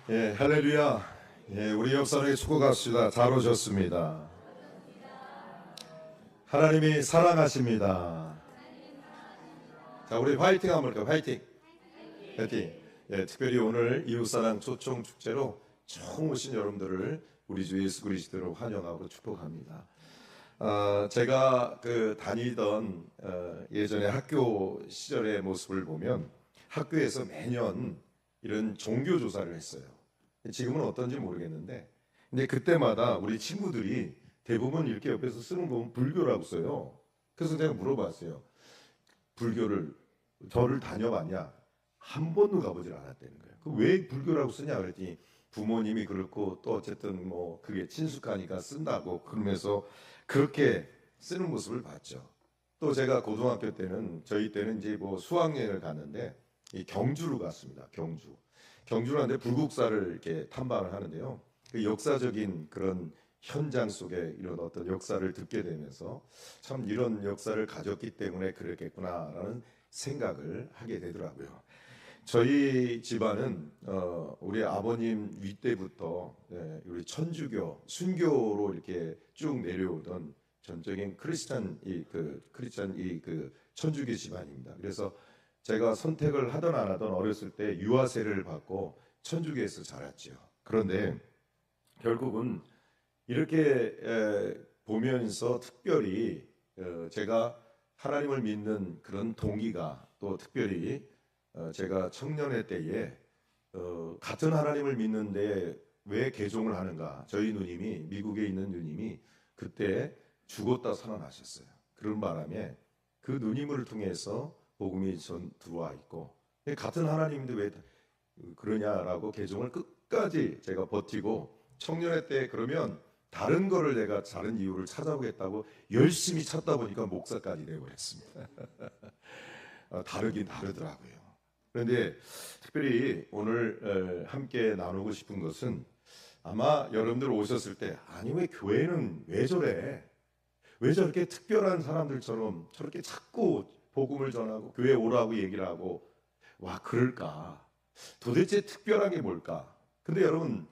예, 할렐루야. 예, 우리 옆사람에게 축복합시다. 잘 오셨습니다. 하나님이 사랑하십니다. 자, 우리 화이팅 한번 할까요? 화이팅. 화이팅. 예, 특별히 오늘 이웃사랑 초청 축제로 처음 오신 여러분들을 우리 주 예수 그리스도로 환영하고 축복합니다. 제가 다니던 예전에 학교 시절의 모습을 보면 학교에서 매년 이런 종교 조사를 했어요. 지금은 어떤지 모르겠는데, 근데 그때마다 우리 친구들이 대부분 이렇게 옆에서 쓰는 거 보면 불교라고 써요. 그래서 제가 물어봤어요. 불교를 절을 다녀봤냐? 한 번도 가보질 않았다는 거예요. 왜 불교라고 쓰냐 그랬더니 부모님이 그렇고 또 어쨌든 뭐 그게 친숙하니까 쓴다고 그러면서 그렇게 쓰는 모습을 봤죠. 또 제가 고등학교 때는 저희 때는 이제 뭐 수학여행을 갔는데 이 경주로 갔습니다. 경주를 하는데 불국사를 이렇게 탐방을 하는데요. 그 역사적인 그런 현장 속에 이런 어떤 역사를 듣게 되면서 참 이런 역사를 가졌기 때문에 그랬겠구나라는 생각을 하게 되더라고요. 저희 집안은 우리 아버님 윗대부터 우리 천주교, 순교로 이렇게 쭉 내려오던 전적인 크리스찬 천주교 집안입니다. 그래서 제가 선택을 하던 안 하던 어렸을 때 유아세를 받고 천주교에서 자랐죠. 그런데 결국은 이렇게 보면서 특별히 제가 하나님을 믿는 그런 동기가 또 특별히 제가 청년의 때에 같은 하나님을 믿는데 왜 개종을 하는가? 저희 누님이 미국에 있는 누님이 그때 죽었다 살아나셨어요. 그런 바람에 그 누님을 통해서 복음이 전 들어와 있고 같은 하나님인데 왜 그러냐라고 개종을 끝까지 제가 버티고 청년의 때 그러면 다른 거를 내가 다른 이유를 찾아보겠다고 열심히 찾다 보니까 목사까지 되어버렸습니다. 다르긴 다르더라고요. 그런데 특별히 오늘 함께 나누고 싶은 것은 아마 여러분들 오셨을 때 아니 왜 교회는 왜 저래? 왜 저렇게 특별한 사람들처럼 저렇게 자꾸 복음을 전하고 교회 오라고 얘기를 하고 와 그럴까? 도대체 특별한 게 뭘까? 근데 여러분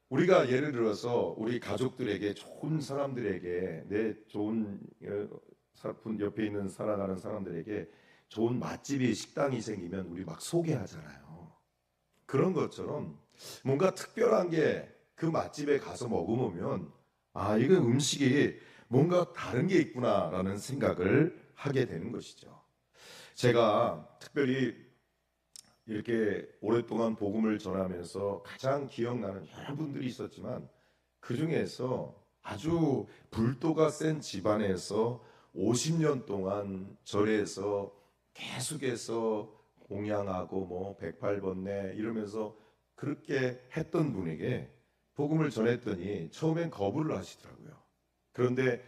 우리가 예를 들어서 우리 가족들에게 좋은 사람들에게 내 좋은 옆에 있는 살아가는 사람들에게 좋은 맛집이 식당이 생기면 우리 막 소개하잖아요. 그런 것처럼 뭔가 특별한 게 그 맛집에 가서 먹어보면 아 이거 음식이 뭔가 다른 게 있구나라는 생각을 하게 되는 것이죠. 제가 특별히 이렇게 오랫동안 복음을 전하면서 가장 기억나는 여러 분들이 있었지만 그 중에서 아주 불도가 센 집안에서 50년 동안 절에서 계속해서 공양하고 뭐 108번뇌 이러면서 그렇게 했던 분에게 복음을 전했더니 처음엔 거부를 하시더라고요. 그런데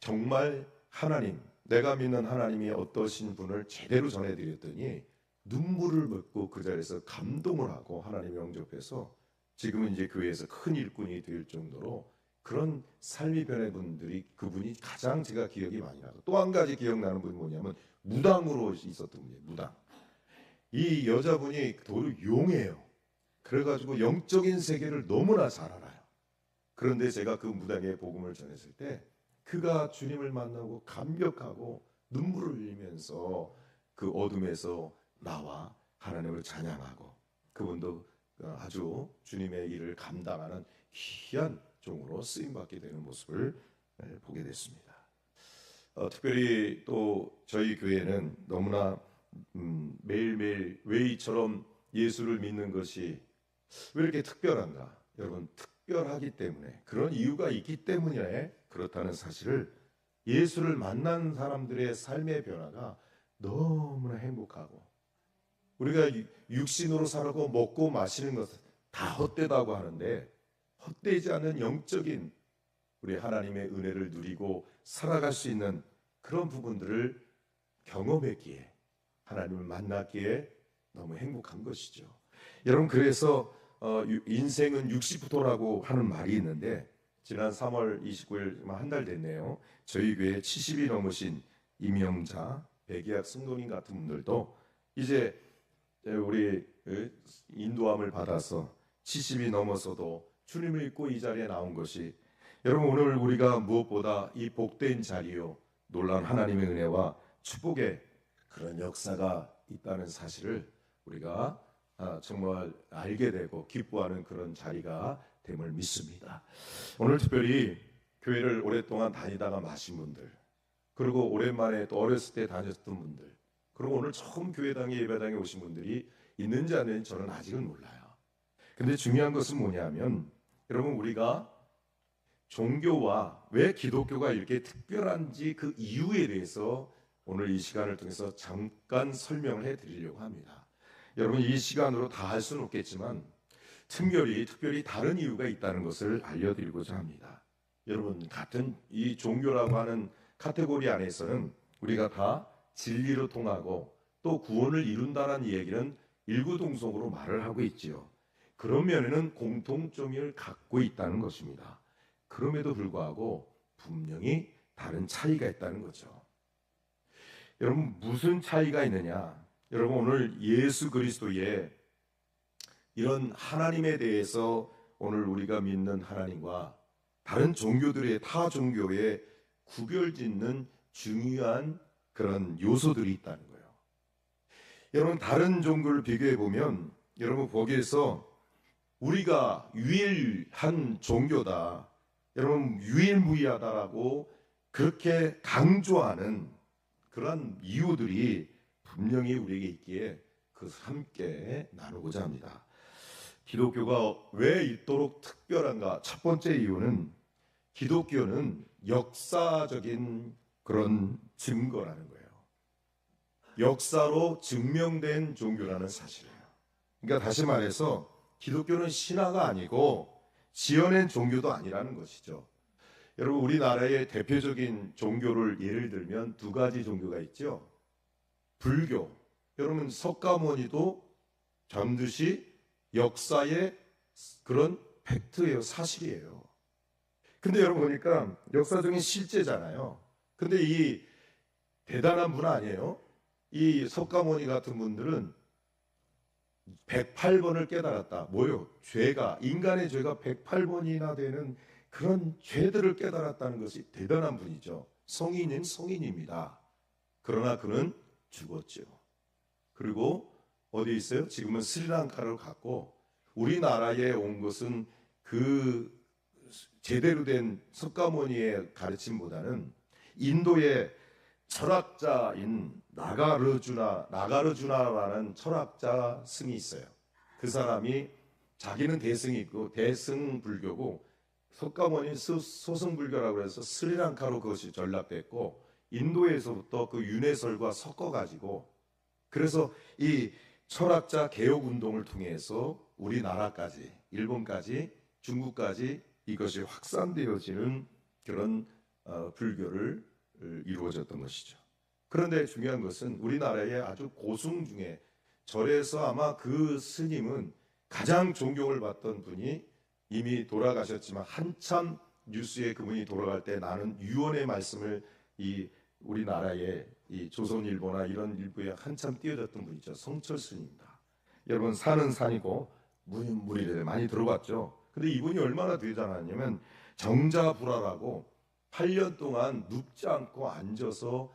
정말 하나님, 내가 믿는 하나님이 어떠신 분을 제대로 전해드렸더니 눈물을 맺고 그 자리에서 감동을 하고 하나님을 영접해서 지금은 이제 교회에서 큰 일꾼이 될 정도로 그런 삶이 변한 분들이 그분이 가장 제가 기억이 많이 나서 또 한 가지 기억나는 분이 뭐냐면 무당으로 있었던 분이에요. 무당. 이 여자분이 도로 용해요. 그래가지고 영적인 세계를 너무나 잘 알아요. 그런데 제가 그 무당의 복음을 전했을 때 그가 주님을 만나고 감격하고 눈물을 흘리면서 그 어둠에서 나와 하나님을 찬양하고 그분도 아주 주님의 일을 감당하는 귀한 종으로 쓰임받게 되는 모습을 보게 됐습니다. 특별히 또 저희 교회는 너무나 매일매일 왜 이처럼 예수를 믿는 것이 왜 이렇게 특별한가? 여러분 특별하기 때문에 그런 이유가 있기 때문에 그렇다는 사실을 예수를 만난 사람들의 삶의 변화가 너무나 행복하고 우리가 육신으로 살고 먹고 마시는 것은 다 헛되다고 하는데 헛되지 않은 영적인 우리 하나님의 은혜를 누리고 살아갈 수 있는 그런 부분들을 경험했기에 하나님을 만났기에 너무 행복한 것이죠. 여러분 그래서 인생은 60부터라고 하는 말이 있는데 지난 3월 29일 한 달 됐네요. 저희 교회 70이 넘으신 임영자, 백이학 승도님 같은 분들도 이제 우리 인도함을 받아서 70이 넘어서도 주님을 믿고 이 자리에 나온 것이, 여러분 오늘 우리가 무엇보다 이 복된 자리요 놀라운 하나님의 은혜와 축복의 그런 역사가 있다는 사실을 우리가 정말 알게 되고 기뻐하는 그런 자리가 됨을 믿습니다. 오늘 특별히 교회를 오랫동안 다니다가 마신 분들, 그리고 오랜만에 또 어렸을 때 다녔던 분들, 그리고 오늘 처음 교회당에 예배당에 오신 분들이 있는지 안 있는지 저는 아직은 몰라요. 근데 중요한 것은 뭐냐면, 여러분 우리가 종교와 왜 기독교가 이렇게 특별한지 그 이유에 대해서 오늘 이 시간을 통해서 잠깐 설명을 해드리려고 합니다. 여러분 이 시간으로 다 할 수는 없겠지만 특별히 다른 이유가 있다는 것을 알려드리고자 합니다. 여러분 같은 이 종교라고 하는 카테고리 안에서는 우리가 다 진리로 통하고 또 구원을 이룬다는 얘기는 일구동성으로 말을 하고 있지요. 그런 면에는 공통점을 갖고 있다는 것입니다. 그럼에도 불구하고 분명히 다른 차이가 있다는 거죠. 여러분 무슨 차이가 있느냐? 여러분 오늘 예수 그리스도의 이런 하나님에 대해서 오늘 우리가 믿는 하나님과 다른 종교들의 타 종교의 구별짓는 중요한 그런 요소들이 있다는 거예요. 여러분 다른 종교를 비교해 보면 여러분 거기에서 우리가 유일한 종교다, 여러분 유일무이하다라고 그렇게 강조하는 그런 이유들이 분명히 우리에게 있기에 그것을 함께 나누고자 합니다. 기독교가 왜 이토록 특별한가? 첫 번째 이유는 기독교는 역사적인 그런 증거라는 거예요. 역사로 증명된 종교라는 사실이에요. 그러니까 다시 말해서 기독교는 신화가 아니고 지어낸 종교도 아니라는 것이죠. 여러분 우리나라의 대표적인 종교를 예를 들면 두 가지 종교가 있죠. 불교, 여러분 석가모니도 반드시 역사의 그런 팩트예요, 사실이에요. 근데 여러분 보니까 역사적인 실제잖아요. 근데 이 대단한 분 아니에요? 이 석가모니 같은 분들은 108번을 깨달았다. 뭐요? 죄가, 인간의 죄가 108번이나 되는 그런 죄들을 깨달았다는 것이 대단한 분이죠. 성인은 성인입니다. 그러나 그는 죽었죠. 그리고 어디 있어요? 지금은 스리랑카를 갔고, 우리나라에 온 것은 그 제대로 된 석가모니의 가르침보다는 인도의 철학자인 나가르주나라는 철학자 승이 있어요. 그 사람이 자기는 대승이 있고 대승 불교고, 석가모니 소승불교라고 해서 스리랑카로 그것이 전락됐고, 인도에서부터 그 윤회설과 섞어가지고, 그래서 이 철학자 개혁운동을 통해서 우리나라까지, 일본까지, 중국까지 이것이 확산되어지는 그런 불교를 이루어졌던 것이죠. 그런데 중요한 것은 우리나라의 아주 고승 중에 절에서 아마 그 스님은 가장 존경을 받던 분이 이미 돌아가셨지만 한참 뉴스에 그분이 돌아갈 때 나는 유언의 말씀을 이 우리나라의 이 조선일보나 이런 일부에 한참 띄워졌던 분이죠. 성철 스님입니다. 여러분 산은 산이고 물은 물이래 많이 들어봤죠. 근데 이분이 얼마나 대단하냐면 정자불화라고 8년 동안 눕지 않고 앉아서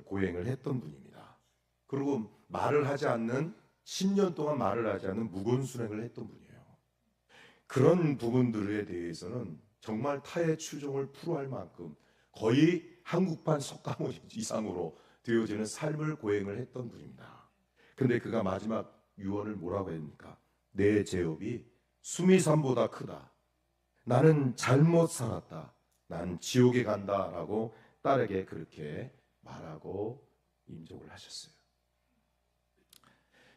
고행을 했던 분입니다. 그리고 말을 하지 않는 10년 동안 말을 하지 않는 무건순행을 했던 분이에요. 그런 부분들에 대해서는 정말 타의 추종을 풀어할 만큼 거의 한국판 석가모니 이상으로 되어지는 삶을 고행을 했던 분입니다. 근데 그가 마지막 유언을 뭐라고 했습니까? 내 죄업이 수미산보다 크다. 나는 잘못 살았다. 난 지옥에 간다라고 딸에게 그렇게 말하고 임종을 하셨어요.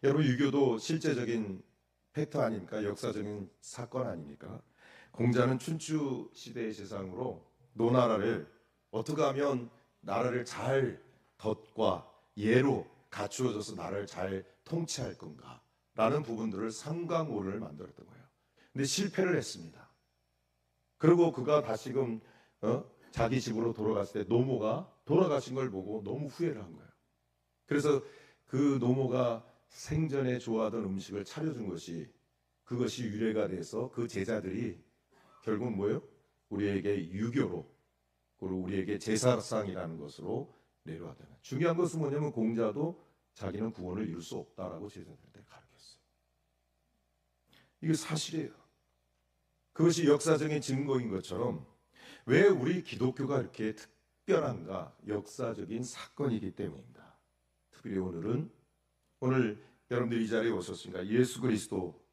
여러분 유교도 실제적인 팩트 아닙니까? 역사적인 사건 아닙니까? 공자는 춘추 시대의 세상으로 노나라를 어떻게 하면 나라를 잘 덫과 예로 갖추어져서 나라를 잘 통치할 건가 라는 부분들을 상강호를 만들었던 거예요. 근데 실패를 했습니다. 그리고 그가 다시금 자기 집으로 돌아갔을 때 노모가 돌아가신 걸 보고 너무 후회를 한 거예요. 그래서 그 노모가 생전에 좋아하던 음식을 차려준 것이 그것이 유래가 돼서 그 제자들이 결국 뭐예요? 우리에게 유교로, 그리고 우리에게 제사상이라는 것으로 내려왔다. 중요한 것은 뭐냐면 공자도 자기는 구원을 이룰 수 없다라고 제자들한테 가르쳤어요. 이게 사실이에요. 그것이 역사적인 증거인 것처럼 왜 우리 기독교가 이렇게 특별한가? 역사적인 사건이기 때문입니다. 특별히 오늘 여러분들이 이 자리에 오셨으니까 예수 그리스도,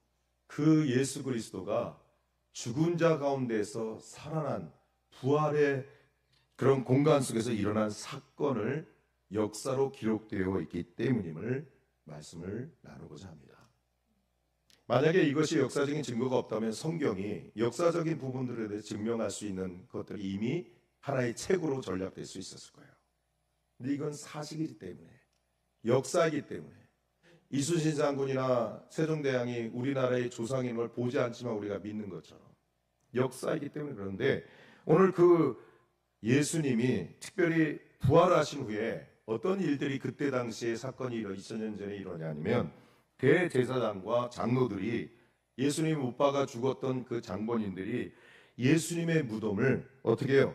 그 예수 그리스도가 죽은 자 가운데서 살아난 부활의 그런 공간 속에서 일어난 사건을 역사로 기록되어 있기 때문임을 말씀을 나누고자 합니다. 만약에 이것이 역사적인 증거가 없다면 성경이 역사적인 부분들에 대해 증명할 수 있는 것들이 이미 하나의 책으로 전략될 수 있었을 거예요. 근데 이건 사실이기 때문에, 역사이기 때문에, 이순신 장군이나 세종대왕이 우리나라의 조상인 걸 보지 않지만 우리가 믿는 것처럼 역사이기 때문에. 그런데 오늘 그 예수님이 특별히 부활하신 후에 어떤 일들이 그때 당시에 사건이 2000년 전에 일어나냐면, 대제사장과 장로들이 예수님 못 박아 죽었던 그 장본인들이 예수님의 무덤을 어떻게 해요?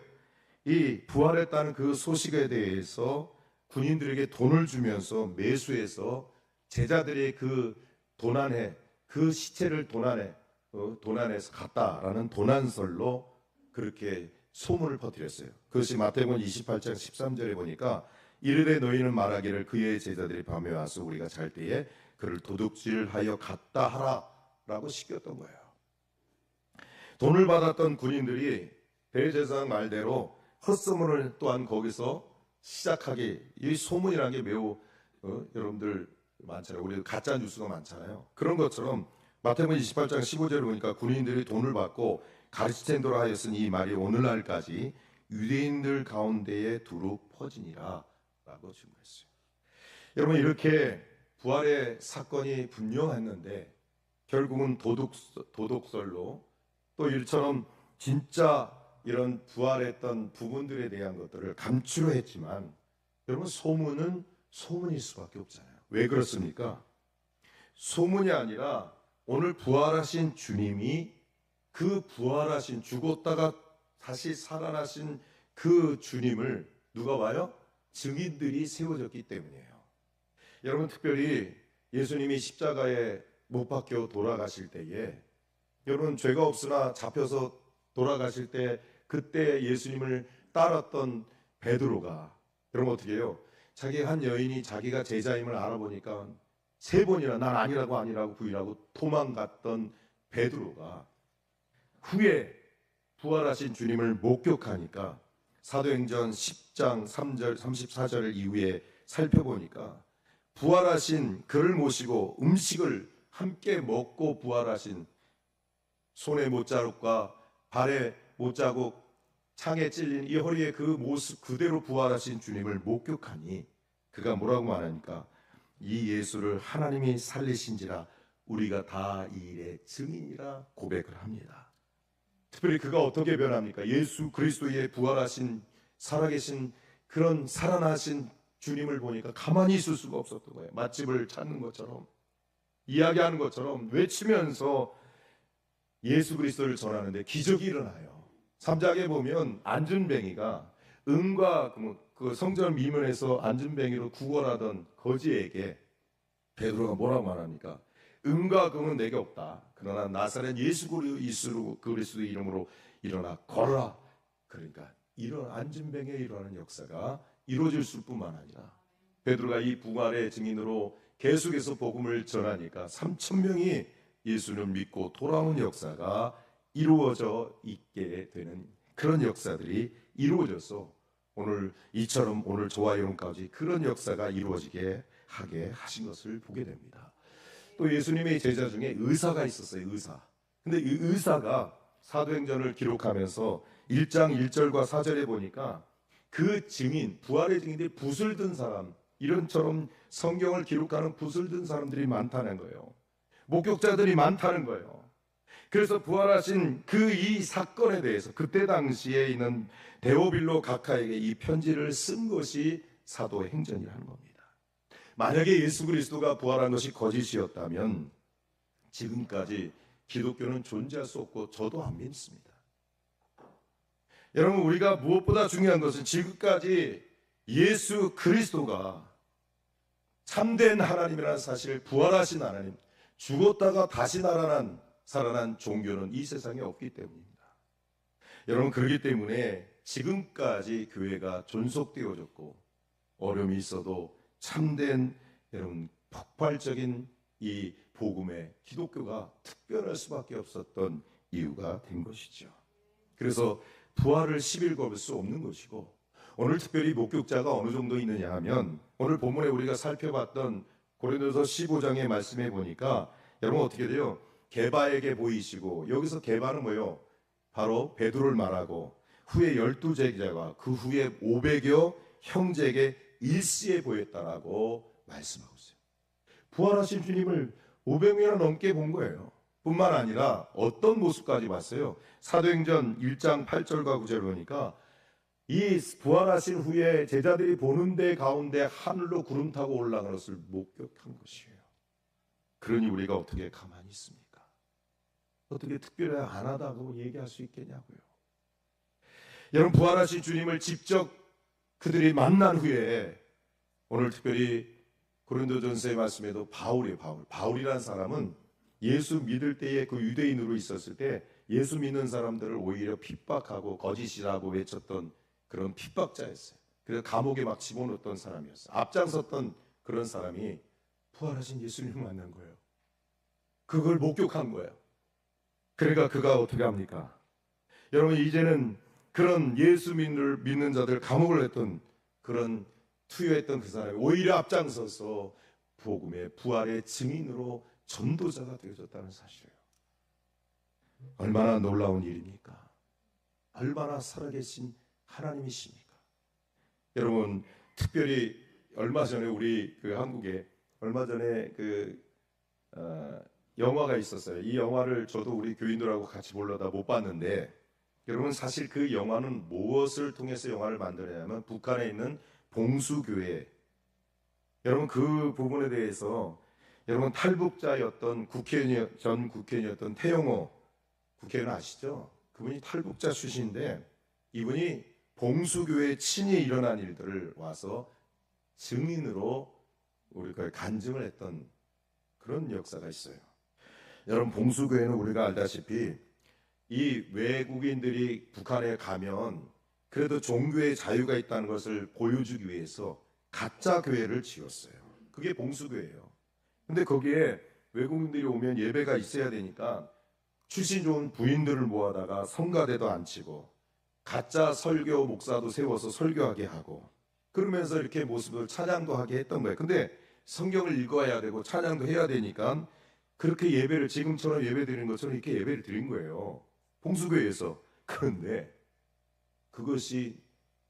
이 부활했다는 그 소식에 대해서 군인들에게 돈을 주면서 매수해서 제자들의 그 도난해, 그 시체를 도난해서 갔다라는 도난설로 그렇게 소문을 퍼뜨렸어요. 그것이 마태복음 28장 13절에 보니까 이르되 너희는 말하기를 그의 제자들이 밤에 와서 우리가 잘 때에 그를 도둑질하여 갔다 하라라고 시켰던 거예요. 돈을 받았던 군인들이 대제사장 말대로 헛소문을 또한 거기서 시작하게, 이 소문이라는 게 매우 여러분들 많잖아요. 우리 가짜 뉴스가 많잖아요. 그런 것처럼 마태복음 28장 15절을 보니까 군인들이 돈을 받고 가르치텐도로 하였으니 이 말이 오늘날까지 유대인들 가운데에 두루 퍼지니라 라고 증거했어요. 여러분, 이렇게 부활의 사건이 분명했는데 결국은 도덕설로 또 이처럼 진짜 이런 부활했던 부분들에 대한 것들을 감추려 했지만, 여러분, 소문은 소문일 수밖에 없잖아요. 왜 그렇습니까? 소문이 아니라 오늘 부활하신 주님이, 그 부활하신, 죽었다가 다시 살아나신 그 주님을 누가 봐요? 증인들이 세워졌기 때문이에요. 여러분, 특별히 예수님이 십자가에 못 박혀 돌아가실 때에, 여러분, 죄가 없으나 잡혀서 돌아가실 때 그때 예수님을 따랐던 베드로가, 여러분 어떻게 해요? 자기 한 여인이 자기가 제자임을 알아보니까 3번이나 난 아니라고 부인하고 도망갔던 베드로가 후에 부활하신 주님을 목격하니까 사도행전 10장 3절 34절 이후에 살펴보니까 부활하신 그를 모시고 음식을 함께 먹고 부활하신, 손에 못자국과 발에 못자국, 창에 찔린 이 허리에 그 모습 그대로 부활하신 주님을 목격하니 그가 뭐라고 말하니까 이 예수를 하나님이 살리신지라 우리가 다 이 일의 증인이라 고백을 합니다. 특별히 그가 어떻게 변합니까? 예수 그리스도의 부활하신 살아계신 그런 살아나신 주님을 보니까 가만히 있을 수가 없었던 거예요. 맛집을 찾는 것처럼, 이야기하는 것처럼 외치면서 예수 그리스도를 전하는데 기적이 일어나요. 3장에 보면 안준뱅이가 은과 그 성전 미문에서 안준뱅이로 구걸하던 거지에게 베드로가 뭐라고 말합니까? 은과 금은 내게 없다. 그러나 나사렛 예수 그리스도의 이름으로 일어나 걸어라. 그러니까 이런 안준뱅이에 일어나는 역사가 이루어질 뿐만 아니라 베드로가 이 부활의 증인으로 계속해서 복음을 전하니까 3,000명이 예수를 믿고 돌아오는 역사가 이루어져 있게 되는 그런 역사들이 이루어져서 오늘 이처럼 오늘 저와 여러분까지 그런 역사가 이루어지게 하게 하신 것을 보게 됩니다. 또 예수님의 제자 중에 의사가 있었어요. 의사. 근데 이 의사가 사도행전을 기록하면서 1장 1절과 4절에 보니까 그 증인, 부활의 증인들이 붓을 든 사람, 이런처럼 성경을 기록하는 붓을 든 사람들이 많다는 거예요. 목격자들이 많다는 거예요. 그래서 부활하신 그 이 사건에 대해서 그때 당시에 있는 데오빌로 각하에게 이 편지를 쓴 것이 사도행전이라는 겁니다. 만약에 예수 그리스도가 부활한 것이 거짓이었다면 지금까지 기독교는 존재할 수 없고 저도 안 믿습니다. 여러분, 우리가 무엇보다 중요한 것은 지금까지 예수 그리스도가 참된 하나님이라는 사실, 부활하신 하나님, 죽었다가 다시 살아난 종교는 이 세상에 없기 때문입니다. 여러분, 그렇기 때문에 지금까지 교회가 존속되어졌고 어려움이 있어도 참된 여러분 폭발적인 이 복음의 기독교가 특별할 수밖에 없었던 이유가 된 것이죠. 그래서 부활을 10일 걸을 수 없는 것이고, 오늘 특별히 목격자가 어느 정도 있느냐 하면 오늘 본문에 우리가 살펴봤던 고린도서 15장의 말씀에 보니까 여러분 어떻게 돼요? 게바에게 보이시고, 여기서 게바는 뭐예요? 바로 베드로를 말하고 후에 12제자가 그 후에 500여 형제에게 일시에 보였다라고 말씀하고 있어요. 부활하신 주님을 500명이나 넘게 본 거예요. 뿐만 아니라 어떤 모습까지 봤어요? 사도행전 1장 8절과 9절을 보니까 이 부활하신 후에 제자들이 보는 데 가운데 하늘로 구름 타고 올라가는 것을 목격한 것이에요. 그러니 우리가 어떻게 가만히 있습니까? 어떻게 특별히 안 하다고 얘기할 수 있겠냐고요. 여러분, 부활하신 주님을 직접 그들이 만난 후에 오늘 특별히 고린도전서의 말씀에도 바울이라는 사람은 예수 믿을 때에 그 유대인으로 있었을 때 예수 믿는 사람들을 오히려 핍박하고 거짓이라고 외쳤던 그런 핍박자였어요. 그래서 감옥에 막 집어넣었던 사람이었어요. 앞장섰던 그런 사람이 부활하신 예수님을 만난 거예요. 그걸 목격한 거예요. 그러니까 그가 어떻게 합니까? 여러분, 이제는 그런 예수 믿는 자들 감옥을 했던 그런 투여했던 그 사람이 오히려 앞장서서 복음의 부활의 증인으로 전도자가 되어졌다는 사실이에요. 얼마나 놀라운 일입니까? 얼마나 살아계신 하나님이십니까? 여러분, 특별히 얼마 전에 우리 한국에 얼마 전에 영화가 있었어요. 이 영화를 저도 우리 교인들하고 같이 보려다 못 봤는데, 여러분 사실 그 영화는 무엇을 통해서 영화를 만들었냐면 북한에 있는 봉수교회, 여러분 그 부분에 대해서 여러분 탈북자였던 전 국회의원이었던 태영호 국회의원 아시죠? 그분이 탈북자 출신인데 이분이 봉수교회 친히 일어난 일들을 와서 증인으로 우리가 간증을 했던 그런 역사가 있어요. 여러분, 봉수교회는 우리가 알다시피 이 외국인들이 북한에 가면 그래도 종교의 자유가 있다는 것을 보여주기 위해서 가짜 교회를 지었어요. 그게 봉수교회예요. 근데 거기에 외국인들이 오면 예배가 있어야 되니까 출신 좋은 부인들을 모아다가 성가대도 앉히고 가짜 설교 목사도 세워서 설교하게 하고, 그러면서 이렇게 모습을 찬양도 하게 했던 거예요. 근데 성경을 읽어야 되고 찬양도 해야 되니까 그렇게 예배를 지금처럼 예배 드리는 것처럼 이렇게 예배를 드린 거예요. 봉수교회에서. 그런데 그것이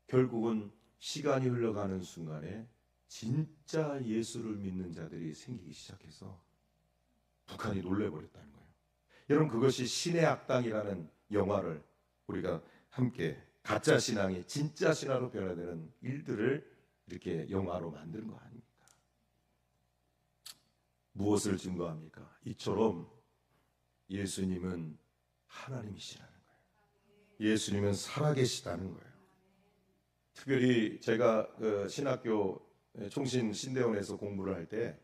결국은 시간이 흘러가는 순간에 진짜 예수를 믿는 자들이 생기기 시작해서 북한이 놀래버렸다는 거예요. 여러분, 그것이 신의 악당이라는 영화를 우리가 함께 가짜 신앙이 진짜 신앙으로 변화되는 일들을 이렇게 영화로 만든 거 아닙니까? 무엇을 증거합니까? 이처럼 예수님은 하나님이시라는 거예요. 예수님은 살아계시다는 거예요. 특별히 제가 신학교 총신 신대원에서 공부를 할 때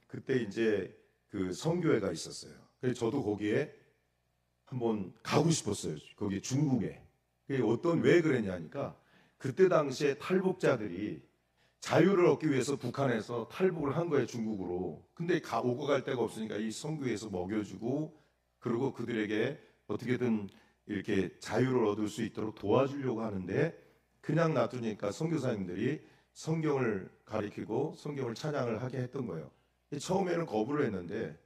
그때 이제 그 선교회가 있었어요. 그래서 저도 거기에 한번 가고 싶었어요. 거기 중국에. 왜 그랬냐니까 그때 당시에 탈북자들이 자유를 얻기 위해서 북한에서 탈북을 한 거예요, 중국으로. 근데 오고 갈 데가 없으니까 이 선교회에서 먹여주고, 그리고 그들에게 어떻게든 이렇게 자유를 얻을 수 있도록 도와주려고 하는데, 그냥 놔두니까 선교사님들이 성경을 가리키고 성경을 찬양을 하게 했던 거예요. 처음에는 거부를 했는데,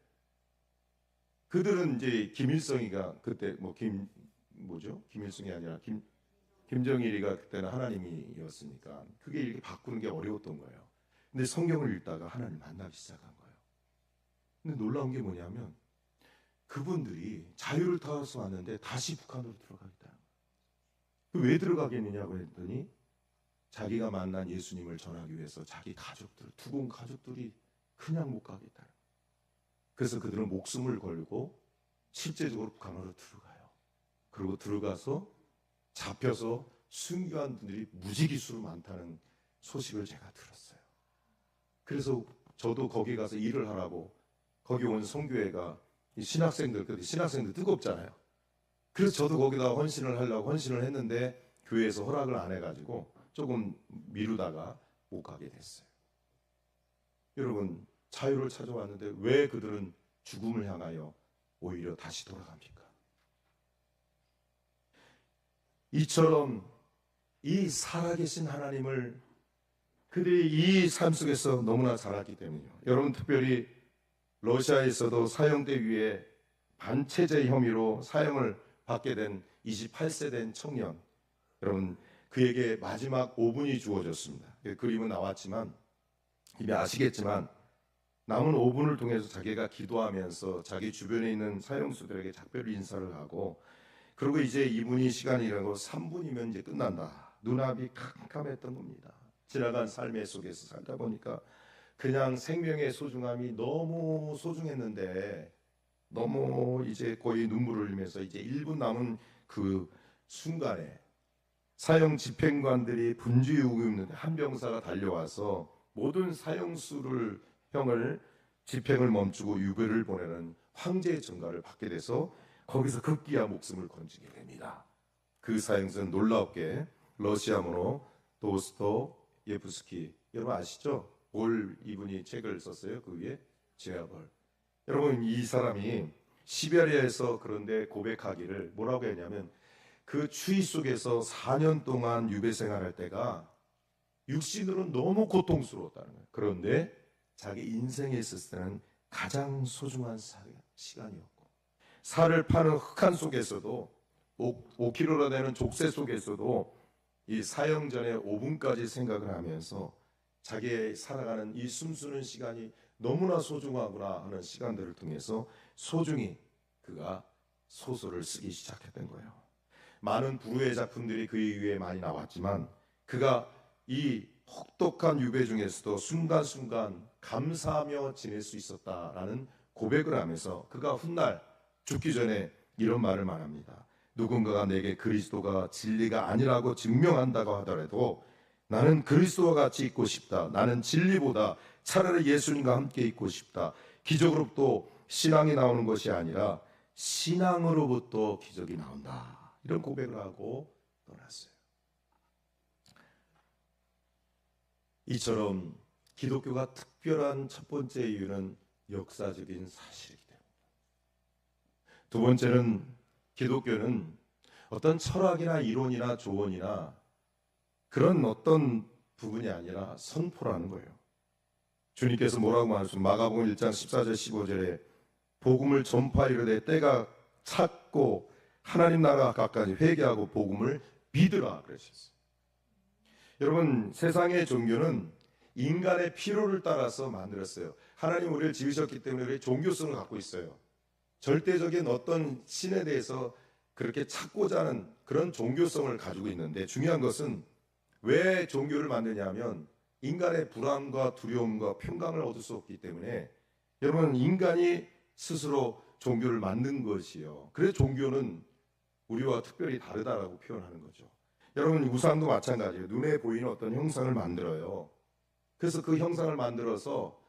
그들은 이제 김일성이가 그때 김일성이 아니라 김정일이가 그때는 하나님이었으니까 그게 이렇게 바꾸는 게 어려웠던 거예요. 근데 성경을 읽다가 하나님 만나기 시작한 거예요. 근데 놀라운 게 뭐냐면 그분들이 자유를 타서 왔는데 다시 북한으로 들어가겠다는 거예요. 왜 들어가겠느냐고 했더니 자기가 만난 예수님을 전하기 위해서 자기 두고 온 가족들이 그냥 못 가겠다는 거예요. 그래서 그들은 목숨을 걸고 실제적으로 북한 으로 들어가요. 그리고 들어가서 잡혀서 순교한 분들이 무지기수로 많다는 소식을 제가 들었어요. 그래서 저도 거기 가서 일을 하라고, 거기 온 선교회가 신학생들 뜨겁잖아요. 그래서 저도 거기다 헌신을 하려고 헌신을 했는데 교회에서 허락을 안 해가지고 조금 미루다가 못 가게 됐어요. 여러분, 자유를 찾아왔는데 왜 그들은 죽음을 향하여 오히려 다시 돌아갑니까? 이처럼 이 살아계신 하나님을 그들이 이 삶 속에서 너무나 잘 알기 때문이요. 여러분, 특별히 러시아에서도 사형대 위에 반체제 혐의로 사형을 받게 된 28세 된 청년, 여러분, 그에게 마지막 5분이 주어졌습니다. 그림은 나왔지만 이미 아시겠지만 남은 5분을 통해서 자기가 기도하면서 자기 주변에 있는 사형수들에게 작별 인사를 하고, 그리고 이제 2분이 시간이라고 3분이면 이제 끝난다. 눈앞이 캄캄했던 겁니다. 지나간 삶의 속에서 살다 보니까 그냥 생명의 소중함이 너무 소중했는데 너무 이제 거의 눈물을 흘리면서 이제 1분 남은 그 순간에 사형 집행관들이 분주히 오고 있는데 한 병사가 달려와서 모든 사형수를 형을 집행을 멈추고 유배를 보내는 황제의 전가를 받게 돼서 거기서 급기야 목숨을 건지게 됩니다. 그 사형수는 놀랍게 러시아문으로 도스토예프스키, 여러분 아시죠? 볼 이분이 책을 썼어요. 그 위에 죄와벌. 여러분, 이 사람이 시베리아에서 그런데 고백하기를 뭐라고 했냐면, 그 추위 속에서 4년 동안 유배 생활할 때가 육신으로는 너무 고통스러웠다는 거예요. 그런데 자기 인생에 있었을 때는 가장 소중한 시간이었고, 살을 파는 흑한 속에서도 5kg나 되는 족쇄 속에서도 이 사형 전에 5분까지 생각을 하면서 자기의 살아가는 이 숨쉬는 시간이 너무나 소중하구나 하는 시간들을 통해서 소중히 그가 소설을 쓰기 시작했던 거예요. 많은 불후의 작품들이 그 이후에 많이 나왔지만 그가 이 혹독한 유배 중에서도 순간순간 감사하며 지낼 수 있었다라는 고백을 하면서 그가 훗날 죽기 전에 이런 말을 말합니다. 누군가가 내게 그리스도가 진리가 아니라고 증명한다고 하더라도 나는 그리스도와 같이 있고 싶다. 나는 진리보다 차라리 예수님과 함께 있고 싶다. 기적으로부터 신앙이 나오는 것이 아니라 신앙으로부터 기적이 나온다. 이런 고백을 하고 떠났어요. 이처럼 기독교가 특별한 첫 번째 이유는 역사적인 사실이기 때문입니다. 두 번째는 기독교는 어떤 철학이나 이론이나 조언이나 그런 어떤 부분이 아니라 선포라는 거예요. 주님께서 뭐라고 말씀하셨습니까? 마가복음 1장 14절 15절에 복음을 전파하려되 때가 찼고 하나님 나라가 가까이 회개하고 복음을 믿으라 그러셨어요. 여러분, 세상의 종교는 인간의 필요를 따라서 만들었어요. 하나님 우리를 지으셨기 때문에 우리 종교성을 갖고 있어요. 절대적인 어떤 신에 대해서 그렇게 찾고자 하는 그런 종교성을 가지고 있는데, 중요한 것은 왜 종교를 만드냐면 인간의 불안과 두려움과 평강을 얻을 수 없기 때문에, 여러분, 인간이 스스로 종교를 만든 것이요. 그래서 종교는 우리와 특별히 다르다라고 표현하는 거죠. 여러분, 우상도 마찬가지예요. 눈에 보이는 어떤 형상을 만들어요. 그래서 그 형상을 만들어서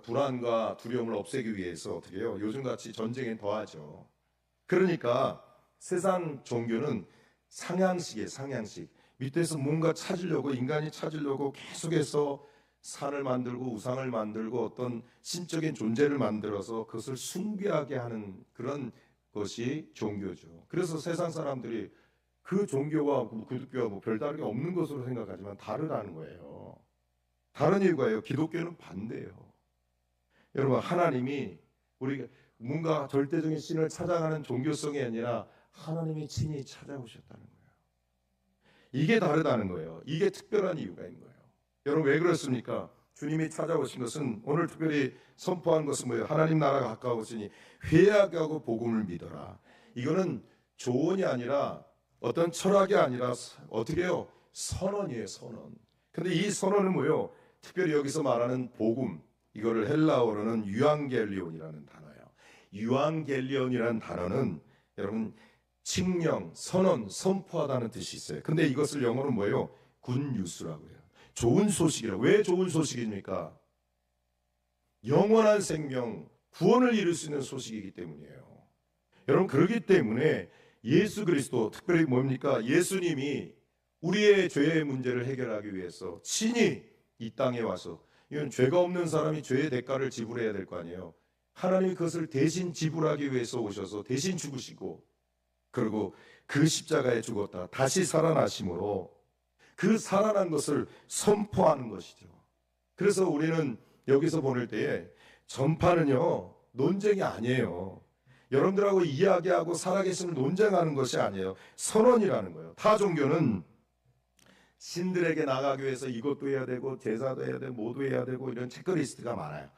불안과 두려움을 없애기 위해서 어떻게 해요? 요즘같이 전쟁에 더하죠. 그러니까 세상 종교는 상향식이에요. 상향식. 밑에서 뭔가 찾으려고, 인간이 찾으려고 계속해서 산을 만들고 우상을 만들고 어떤 신적인 존재를 만들어서 그것을 숭배하게 하는 그런 것이 종교죠. 그래서 세상 사람들이 그 종교와 기독교와 뭐 별다른 게 없는 것으로 생각하지만 다르다는 거예요. 다른 이유가요. 기독교는 반대예요. 여러분, 하나님이 우리가 뭔가 절대적인 신을 찾아가는 종교성이 아니라 하나님이 친히 찾아오셨다는 거예요. 이게 다르다는 거예요. 이게 특별한 이유가 있는 거예요. 여러분, 왜 그렇습니까? 주님이 찾아오신 것은, 오늘 특별히 선포한 것은 뭐예요? 하나님 나라가 가까우시니 회개하고 복음을 믿어라. 이거는 조언이 아니라 어떤 철학이 아니라 어떻게 해요? 선언이에요. 선언. 근데 이 선언은 뭐예요? 특별히 여기서 말하는 복음, 이거를 헬라어로는 유앙겔리온이라는 단어예요. 유앙겔리온이라는 단어는 여러분 칙령, 선언, 선포하다는 뜻이 있어요. 근데 이것을 영어로 뭐예요? 굿뉴스라고 해요. 좋은 소식이라고. 왜 좋은 소식입니까? 영원한 생명, 구원을 이룰 수 있는 소식이기 때문이에요. 여러분, 그렇기 때문에 예수 그리스도, 특별히 뭡니까? 예수님이 우리의 죄의 문제를 해결하기 위해서 친히 이 땅에 와서, 이건 죄가 없는 사람이 죄의 대가를 지불해야 될 거 아니에요. 하나님이 그것을 대신 지불하기 위해서 오셔서 대신 죽으시고, 그리고 그 십자가에 죽었다 다시 살아나심으로 그 살아난 것을 선포하는 것이죠. 그래서 우리는 여기서 보낼 때에 전파는요, 논쟁이 아니에요. 여러분들하고 이야기하고 살아계심을 논쟁하는 것이 아니에요. 선언이라는 거예요. 타 종교는 신들에게 나가기 위해서 이것도 해야 되고 제사도 해야 되고 모두 해야 되고 이런 체크리스트가 많아요.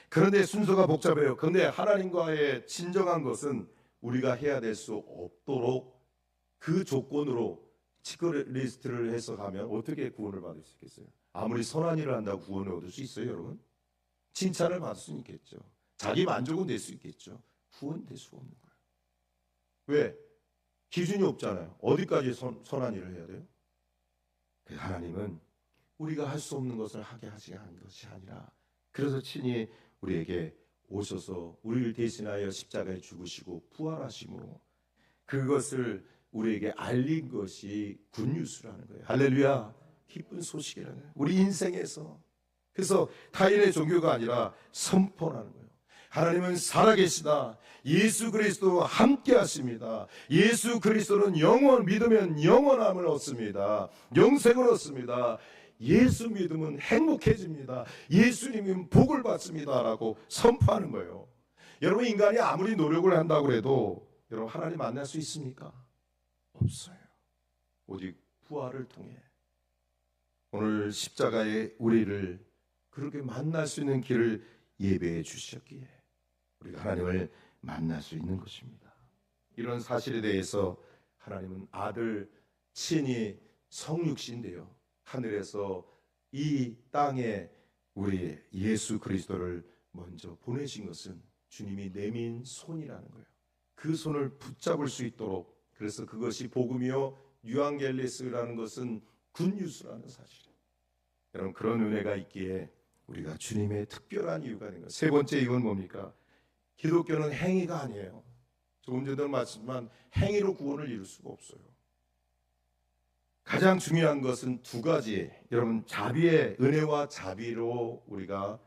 그런데 순서가 복잡해요. 그런데 하나님과의 진정한 것은 우리가 해야 될 수 없도록 그 조건으로 체크리스트를 해서 가면 어떻게 구원을 받을 수 있겠어요? 아무리 선한 일을 한다고 구원을 얻을 수 있어요, 여러분? 칭찬을 받을 수 있겠죠. 자기 만족은 낼 수 있겠죠. 구원될 수가 없는 거예요. 왜? 기준이 없잖아요. 어디까지 선한 일을 해야 돼요? 하나님은 우리가 할 수 없는 것을 하게 하시는 것이 아니라, 그래서 친히 우리에게 오셔서 우리를 대신하여 십자가에 죽으시고 부활하심으로 그것을 우리에게 알린 것이 굿뉴스라는 거예요. 할렐루야. 기쁜 소식이라는 거예요. 우리 인생에서. 그래서 타인의 종교가 아니라 선포하는 거예요. 하나님은 살아계시다. 예수 그리스도와 함께 하십니다. 예수 그리스도는 믿으면 영원함을 얻습니다. 영생을 얻습니다. 예수 믿으면 행복해집니다. 예수님은 복을 받습니다. 라고 선포하는 거예요. 여러분, 인간이 아무리 노력을 한다고 해도 여러분, 하나님 만날 수 있습니까? 없어요. 오직 부활을 통해 오늘 십자가에 우리를 그렇게 만날 수 있는 길을 예배해 주셨기에 우리가 하나님을 만날 수 있는 것입니다. 이런 사실에 대해서 하나님은 아들 친히 성육신되어 하늘에서 이 땅에 우리 예수 그리스도를 먼저 보내신 것은 주님이 내민 손이라는 거예요. 그 손을 붙잡을 수 있도록, 그래서 그것이 복음이요 유앙겔리스라는 것은 굿뉴스라는 사실이에요. 여러분, 그런 은혜가 있기에 우리가 주님의 특별한 이유가 된 거예요. 세 번째 이유는 뭡니까? 기독교는 행위가 아니에요. 조금 전에도 말씀만 행위로 구원을 이룰 수가 없어요. 가장 중요한 것은 두 가지. 여러분, 자비의 은혜와 자비로 우리가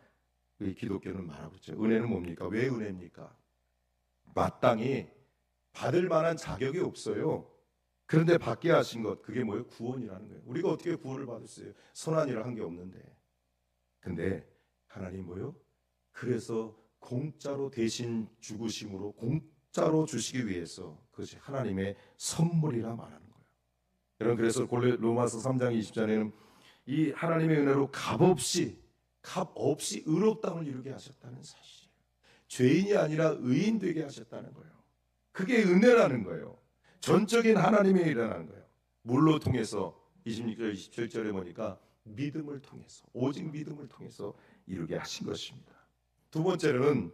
이 기독교는 말하고 있죠. 은혜는 뭡니까? 왜 은혜입니까? 마땅히 받을 만한 자격이 없어요. 그런데 받게 하신 것, 그게 뭐예요? 구원이라는 거예요. 우리가 어떻게 구원을 받았어요? 선한 일을 한 게 없는데. 근데 하나님 뭐예요? 그래서 공짜로 대신 죽으심으로 공짜로 주시기 위해서 그것이 하나님의 선물이라 말하는 거예요. 여러분, 그래서 로마서 3장 20절에는 이 하나님의 은혜로 값없이 의롭다함을 이루게 하셨다는 사실이에요. 죄인이 아니라 의인 되게 하셨다는 거예요. 그게 은혜라는 거예요. 전적인 하나님의 일이라는 거예요. 물로 통해서 26절 27절에 보니까 믿음을 통해서, 오직 믿음을 통해서 이루게 하신 것입니다. 두 번째로는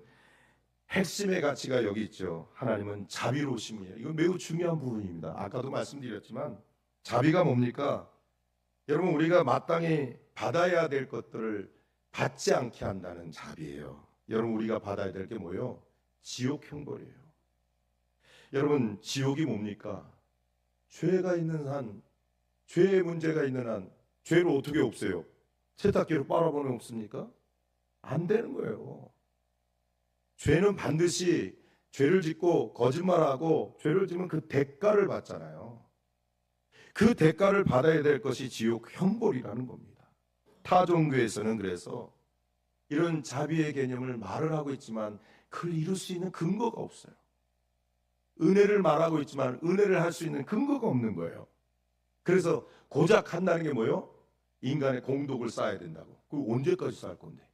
핵심의 가치가 여기 있죠. 하나님은 자비로우심이에요. 이건 매우 중요한 부분입니다. 아까도 말씀드렸지만 자비가 뭡니까? 여러분, 우리가 마땅히 받아야 될 것들을 받지 않게 한다는 자비예요. 여러분, 우리가 받아야 될 게 뭐예요? 지옥 형벌이에요. 여러분, 지옥이 뭡니까? 죄가 있는 한, 죄의 문제가 있는 한 죄를 어떻게 없애요? 세탁기로 빨아보면 없습니까? 안 되는 거예요. 죄는 반드시 죄를 짓고 거짓말하고 죄를 지면 그 대가를 받잖아요. 그 대가를 받아야 될 것이 지옥 형벌이라는 겁니다. 타 종교에서는 그래서 이런 자비의 개념을 말을 하고 있지만 그걸 이룰 수 있는 근거가 없어요. 은혜를 말하고 있지만 은혜를 할 수 있는 근거가 없는 거예요. 그래서 고작 한다는 게 뭐예요? 인간의 공덕을 쌓아야 된다고. 그걸 언제까지 쌓을 건데?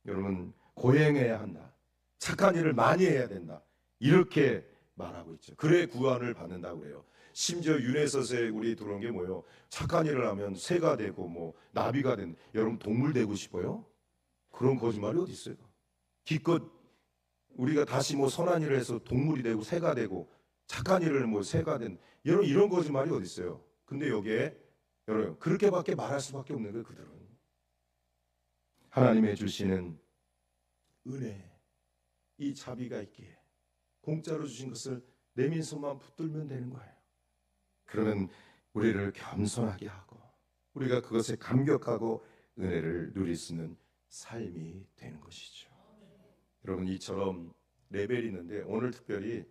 여러분, 고행해야 한다. 착한 일을 많이 해야 된다. 이렇게 말하고 있죠. 그래 구원을 받는다고 그래요. 심지어 유네서스에 우리 들어온 게 뭐예요? 착한 일을 하면 새가 되고 뭐 나비가 된다. 여러분, 동물 되고 싶어요? 그런 거짓말이 어디 있어요? 기껏 우리가 다시 뭐 선한 일을 해서 동물이 되고 새가 되고 착한 일을 뭐 새가 된 이런 거짓말이 어디 있어요? 근데 여기에 여러분 그렇게밖에 말할 수밖에 없는 거예요. 그들은 하나님의 주시는 은혜, 이 자비가 있기에 공짜로 주신 것을 내민 손만 붙들면 되는 거예요. 그러면 우리를 겸손하게 하고 우리가 그것에 감격하고 은혜를 누릴 수 있는 삶이 되는 것이죠. 여러분 이처럼 레벨이 있는데 오늘 특별히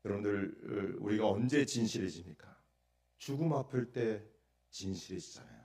여러분들 우리가 언제 진실해집니까? 죽음 앞일 때 진실해지잖아요.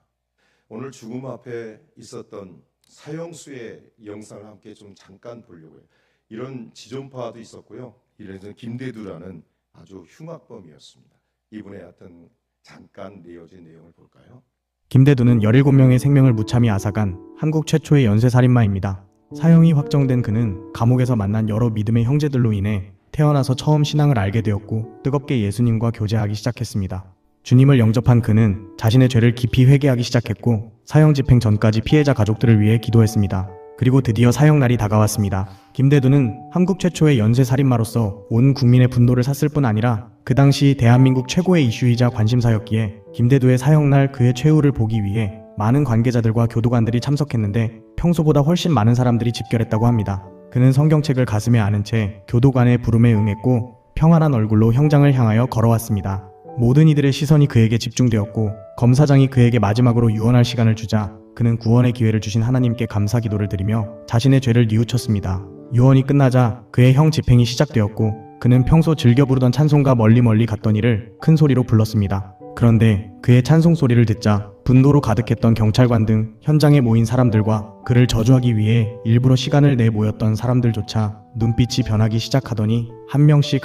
오늘 죽음 앞에 있었던 사형수의 영상을 함께 좀 잠깐 보려고요. 이런 지존파도 있었고요. 이래서 김대두라는 아주 흉악범이었습니다. 이분의 하여튼 잠깐 내어진 내용을 볼까요? 김대두는 17명의 생명을 무참히 앗아간 한국 최초의 연쇄살인마입니다. 사형이 확정된 그는 감옥에서 만난 여러 믿음의 형제들로 인해 태어나서 처음 신앙을 알게 되었고 뜨겁게 예수님과 교제하기 시작했습니다. 주님을 영접한 그는 자신의 죄를 깊이 회개하기 시작했고 사형 집행 전까지 피해자 가족들을 위해 기도했습니다. 그리고 드디어 사형날이 다가왔습니다. 김대두는 한국 최초의 연쇄살인마로서 온 국민의 분노를 샀을 뿐 아니라 그 당시 대한민국 최고의 이슈이자 관심사였기에 김대두의 사형날 그의 최후를 보기 위해 많은 관계자들과 교도관들이 참석했는데 평소보다 훨씬 많은 사람들이 집결했다고 합니다. 그는 성경책을 가슴에 안은 채 교도관의 부름에 응했고 평안한 얼굴로 형장을 향하여 걸어왔습니다. 모든 이들의 시선이 그에게 집중되었고 검사장이 그에게 마지막으로 유언할 시간을 주자 그는 구원의 기회를 주신 하나님께 감사 기도를 드리며 자신의 죄를 뉘우쳤습니다. 유언이 끝나자 그의 형 집행이 시작되었고 그는 평소 즐겨 부르던 찬송가 멀리 갔더니를 큰 소리로 불렀습니다. 그런데 그의 찬송 소리를 듣자 분노로 가득했던 경찰관 등 현장에 모인 사람들과 그를 저주하기 위해 일부러 시간을 내 모였던 사람들조차 눈빛이 변하기 시작하더니 한 명씩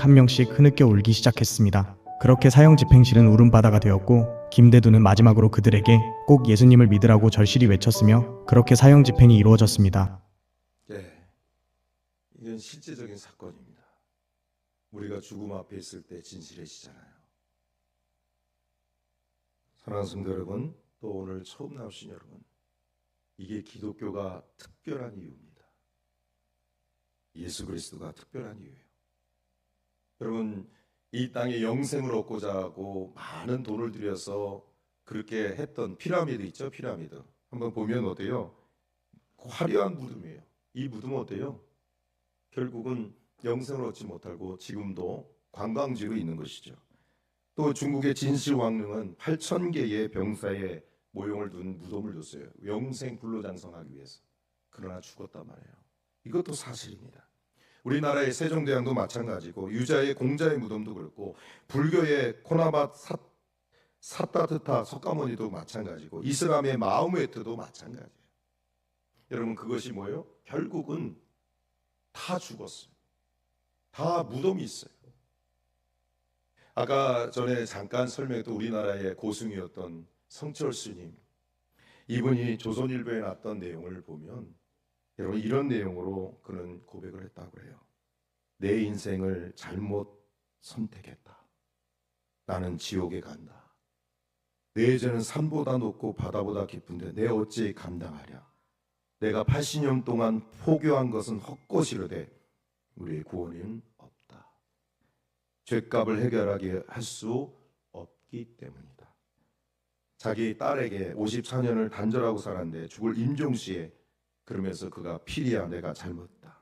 흐느껴 울기 시작했습니다. 그렇게 사형 집행실은 울음바다가 되었고 김대두는 마지막으로 그들에게 꼭 예수님을 믿으라고 절실히 외쳤으며 그렇게 사형 집행이 이루어졌습니다. 네, 이건 실제적인 사건입니다. 우리가 죽음 앞에 있을 때 진실해지잖아요. 사랑하는 성도 여러분, 또 오늘 처음 나오신 여러분, 이게 기독교가 특별한 이유입니다. 예수 그리스도가 특별한 이유예요. 여러분 이 땅에 영생을 얻고자 하고 많은 돈을 들여서 그렇게 했던 피라미드 있죠? 피라미드 한번 보면 어때요? 화려한 무덤이에요. 이 무덤은 어때요? 결국은 영생을 얻지 못하고 지금도 관광지로 있는 것이죠. 또 중국의 진시황릉은 8,000개의 병사의 모형을 둔 무덤을 뒀어요. 영생 불로장성하기 위해서. 그러나 죽었단 말이에요. 이것도 사실입니다. 우리나라의 세종대왕도 마찬가지고 유자의 공자의 무덤도 그렇고 불교의 코나밭 사타트타 석가모니도 마찬가지고 이슬람의 마흐메트도 마찬가지예요. 여러분 그것이 뭐예요? 결국은 다 죽었어요. 다 무덤이 있어요. 아까 전에 잠깐 설명했던 우리나라의 고승이었던 성철 스님, 이분이 조선일보에 났던 내용을 보면 여러분 이런 내용으로 그는 고백을 했다고 해요. 내 인생을 잘못 선택했다. 나는 지옥에 간다. 내 죄는 산보다 높고 바다보다 깊은데 내 어찌 감당하랴. 내가 80년 동안 포교한 것은 헛것이로되 우리의 구원은 없다. 죄값을 해결하게 할 수 없기 때문이다. 자기 딸에게 54년을 단절하고 살았는데 죽을 임종시에 그러면서 그가 피리야 내가 잘못했다.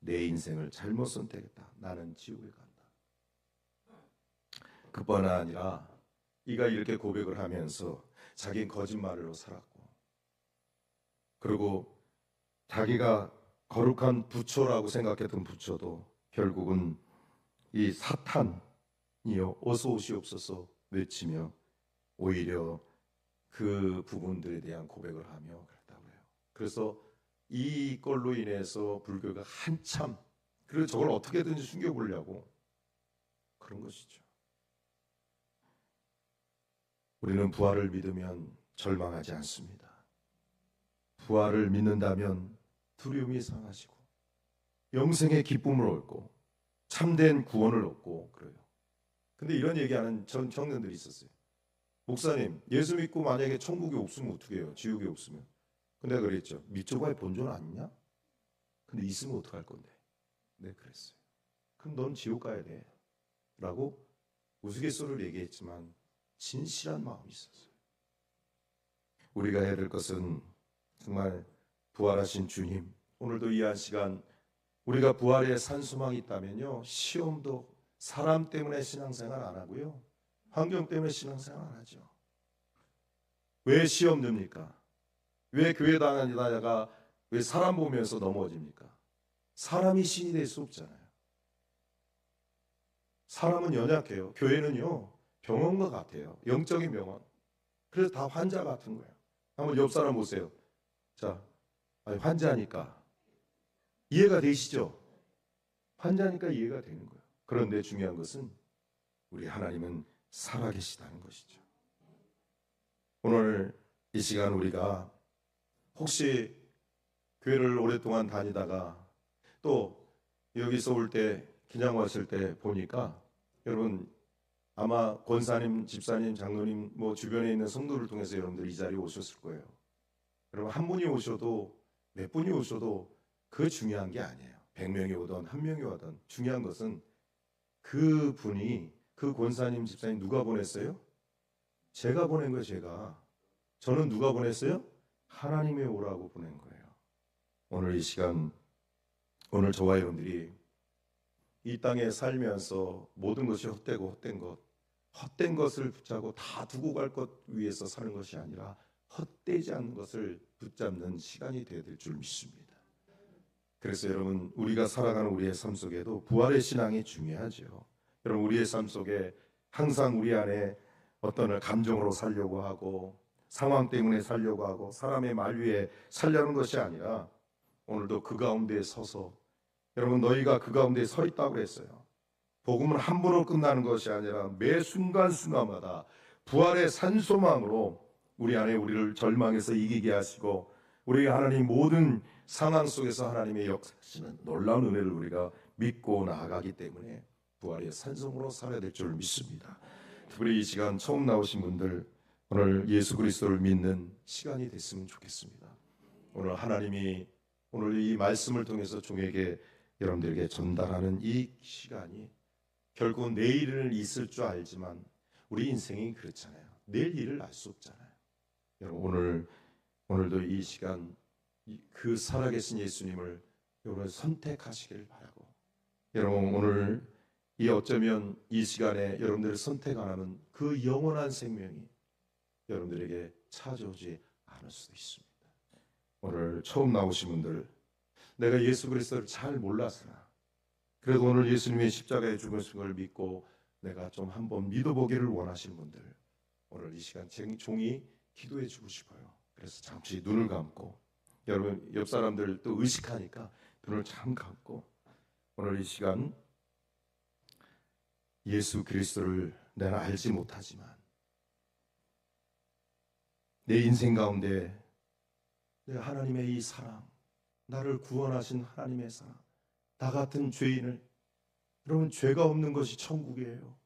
내 인생을 잘못 선택했다. 나는 지옥에 간다. 그뿐 아니라 이가 이렇게 고백을 하면서 자기는 거짓말로 살았고 그리고 자기가 거룩한 부처라고 생각했던 부처도 결국은 이 사탄이요 어서 오시옵소서 외치며 오히려 그 부분들에 대한 고백을 하며 그랬다고 해요. 그래서 이걸로 인해서 불교가 한참 그리고 저걸 어떻게든지 숨겨보려고 그런 것이죠. 우리는 부활을 믿으면 절망하지 않습니다. 부활을 믿는다면 두려움이 상하시고 영생의 기쁨을 얻고 참된 구원을 얻고 그래요. 근데 이런 얘기하는 전 청년들이 있었어요. 목사님, 예수 믿고 만약에 천국에 없으면 어떻게 해요? 지옥에 없으면. 근데 내가 그랬죠. 밑조가의 본전 아니냐? 근데 있으면 어떡할 건데? 네, 그랬어요. 그럼 넌 지옥 가야 돼. 라고 우스갯소리를 얘기했지만 진실한 마음이 있었어요. 우리가 해야 될 것은 정말 부활하신 주님, 오늘도 이 한 시간 우리가 부활의 산소망이 있다면요, 시험도 사람 때문에 신앙생활 안 하고요, 환경 때문에 신앙생활 안 하죠. 왜 시험 듭니까? 왜 교회 다니다가 왜 사람 보면서 넘어집니까? 사람이 신이 될 수 없잖아요. 사람은 연약해요. 교회는요, 병원과 같아요. 영적인 병원. 그래서 다 환자 같은 거예요. 한번 옆 사람 보세요. 자, 아니, 환자니까 이해가 되시죠? 환자니까 이해가 되는 거예요. 그런데 중요한 것은 우리 하나님은 살아계시다는 것이죠. 오늘 이 시간 우리가 혹시 교회를 오랫동안 다니다가 또 여기서 올 때 그냥 왔을 때 보니까 여러분 아마 권사님, 집사님, 장로님 뭐 주변에 있는 성도를 통해서 여러분들 이 자리에 오셨을 거예요. 여러분 한 분이 오셔도 몇 분이 오셔도 그 중요한 게 아니에요. 100명이 오든 1명이 오든 중요한 것은 그 분이 그 권사님, 집사님 누가 보냈어요? 제가 보낸 거예요. 제가. 저는 누가 보냈어요? 하나님이 오라고 보낸 거예요. 오늘 이 시간 오늘 저와 여러분들이 이 땅에 살면서 모든 것이 헛된 것을 붙잡고 다 두고 갈 것 위해서 사는 것이 아니라 헛되지 않는 것을 붙잡는 시간이 되어야 될 줄 믿습니다. 그래서 여러분 우리가 살아가는 우리의 삶 속에도 부활의 신앙이 중요하죠. 여러분 우리의 삶 속에 항상 우리 안에 어떤 감정으로 살려고 하고 상황 때문에 살려고 하고 사람의 말 위에 살려는 것이 아니라 오늘도 그 가운데 서서 여러분 너희가 그 가운데 서 있다고 그랬어요. 복음은 한 번으로 끝나는 것이 아니라 매 순간순간마다 부활의 산소망으로 우리 안에 우리를 절망에서 이기게 하시고 우리 하나님 모든 상황 속에서 하나님의 역사하시는 놀라운 은혜를 우리가 믿고 나아가기 때문에 부활의 산성으로 살아야 될 줄 믿습니다. 특별히 이 시간 처음 나오신 분들 오늘 예수 그리스도를 믿는 시간이 됐으면 좋겠습니다. 오늘 하나님이 오늘 이 말씀을 통해서 종에게 여러분들에게 전달하는 이 시간이 결국 내일은 있을 줄 알지만 우리 인생이 그렇잖아요. 내일 일을 알 수 없잖아요. 여러분 오늘도 이 시간 그 살아계신 예수님을 여러분 선택하시기를 바라고 여러분 오늘 이 어쩌면 이 시간에 여러분들을 선택 안 하면 그 영원한 생명이 여러분들에게 찾아오지 않을 수도 있습니다. 오늘 처음 나오신 분들 내가 예수 그리스도를 잘 몰랐으나 그래도 오늘 예수님의 십자가에 죽으신 걸 믿고 내가 좀 한번 믿어보기를 원하시는 분들 오늘 이 시간 종이 기도해 주고 싶어요. 그래서 잠시 눈을 감고 여러분 옆 사람들 또 의식하니까 눈을 참 감고 오늘 이 시간 예수 그리스도를 내가 알지 못하지만 내 인생 가운데 내 하나님의 이 사랑 나를 구원하신 하나님의 사랑 나 같은 죄인을 여러분 죄가 없는 것이 천국이에요.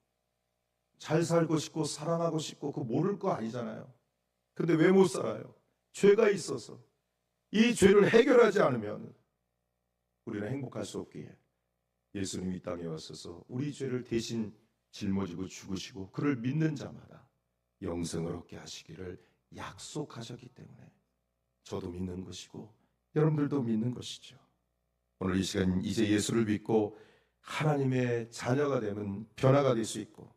잘 살고 싶고 사랑하고 싶고 그거 모를 거 아니잖아요. 근데 왜 못 살아요? 죄가 있어서 이 죄를 해결하지 않으면 우리는 행복할 수 없기에 예수님이 이 땅에 왔어서 우리 죄를 대신 짊어지고 죽으시고 그를 믿는 자마다 영생을 얻게 하시기를 약속하셨기 때문에 저도 믿는 것이고 여러분들도 믿는 것이죠. 오늘 이 시간 이제 예수를 믿고 하나님의 자녀가 되면 변화가 될 수 있고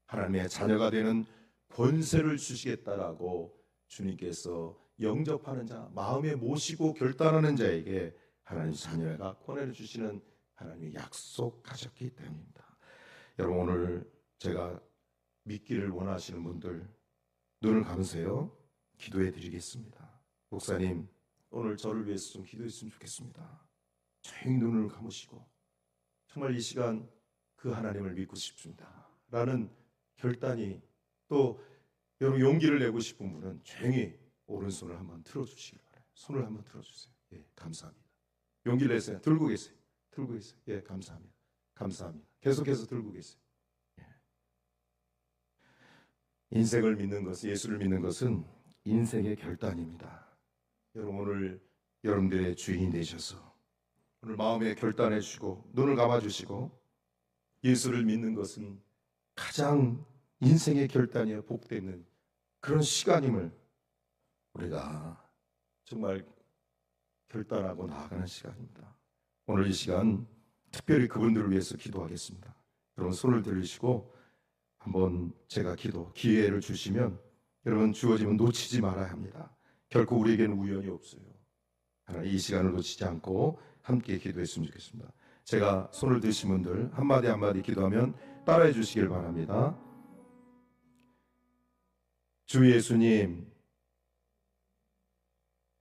하나님의 자녀가 되는 권세를 주시겠다라고 주님께서 영접하는 자, 마음에 모시고 결단하는 자에게 하나님 자녀가 권한을 주시는 하나님이 약속하셨기 때문입니다. 여러분 오늘 제가 믿기를 원하시는 분들 눈을 감으세요. 기도해 드리겠습니다. 목사님 오늘 저를 위해서 좀 기도했으면 좋겠습니다. 조용히 눈을 감으시고 정말 이 시간 그 하나님을 믿고 싶습니다 라는 결단이 또 여러분 용기를 내고 싶은 분은 조용히 오른손을 한번 틀어주시길 바라요. 손을 한번 틀어주세요. 예, 감사합니다. 용기를 내세요. 들고 계세요. 들고 계세요. 예, 감사합니다. 감사합니다. 계속해서 들고 계세요. 예. 인생을 믿는 것은 예수를 믿는 것은 인생의 결단입니다. 여러분 오늘 여러분들의 주인이 되셔서 오늘 마음에 결단해 주시고 눈을 감아 주시고 예수를 믿는 것은 가장 인생의 결단이요 복되는 그런 시간임을 우리가 정말 결단하고 나아가는 시간입니다. 오늘 이 시간 특별히 그분들을 위해서 기도하겠습니다. 여러분 손을 들으시고 한번 제가 기회를 주시면 여러분 주어지면 놓치지 말아야 합니다. 결코 우리에게는 우연이 없어요. 하나님 이 시간을 놓치지 않고 함께 기도했으면 좋겠습니다. 제가 손을 드신 분들 한마디 한마디 기도하면 따라해 주시길 바랍니다. 주 예수님,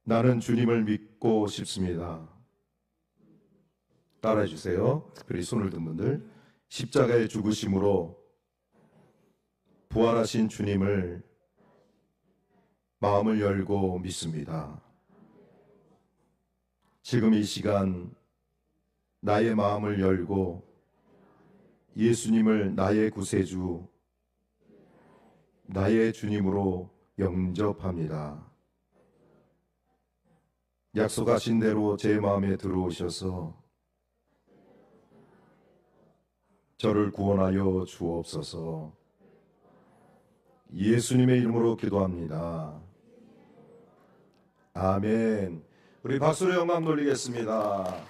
나는 주님을 믿고 싶습니다. 따라해 주세요. 특별히 손을 든 분들, 십자가의 죽으심으로 부활하신 주님을 마음을 열고 믿습니다. 지금 이 시간 나의 마음을 열고 예수님을 나의 구세주, 나의 주님으로 영접합니다. 약속하신 대로 제 마음에 들어오셔서 저를 구원하여 주옵소서. 예수님의 이름으로 기도합니다. 아멘. 우리 박수로 영광 돌리겠습니다.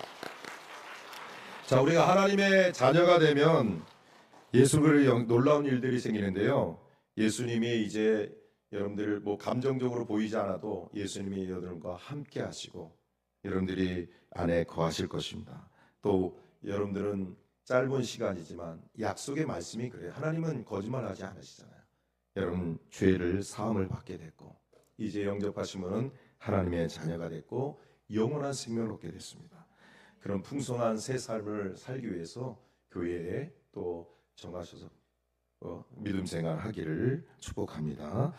자, 우리가 하나님의 자녀가 되면 예수를 놀라운 일들이 생기는데요. 예수님이 이제 여러분들을 감정적으로 보이지 않아도 예수님이 여러분과 함께 하시고 여러분들이 안에 거하실 것입니다. 또 여러분들은 짧은 시간이지만 약속의 말씀이 그래요. 하나님은 거짓말하지 않으시잖아요. 여러분 죄를 사함을 받게 됐고 이제 영접하시면 하나님의 자녀가 됐고 영원한 생명을 얻게 됐습니다. 그런 풍성한 새 삶을 살기 위해서 교회에 또 정하셔서 믿음 생활하기를 축복합니다.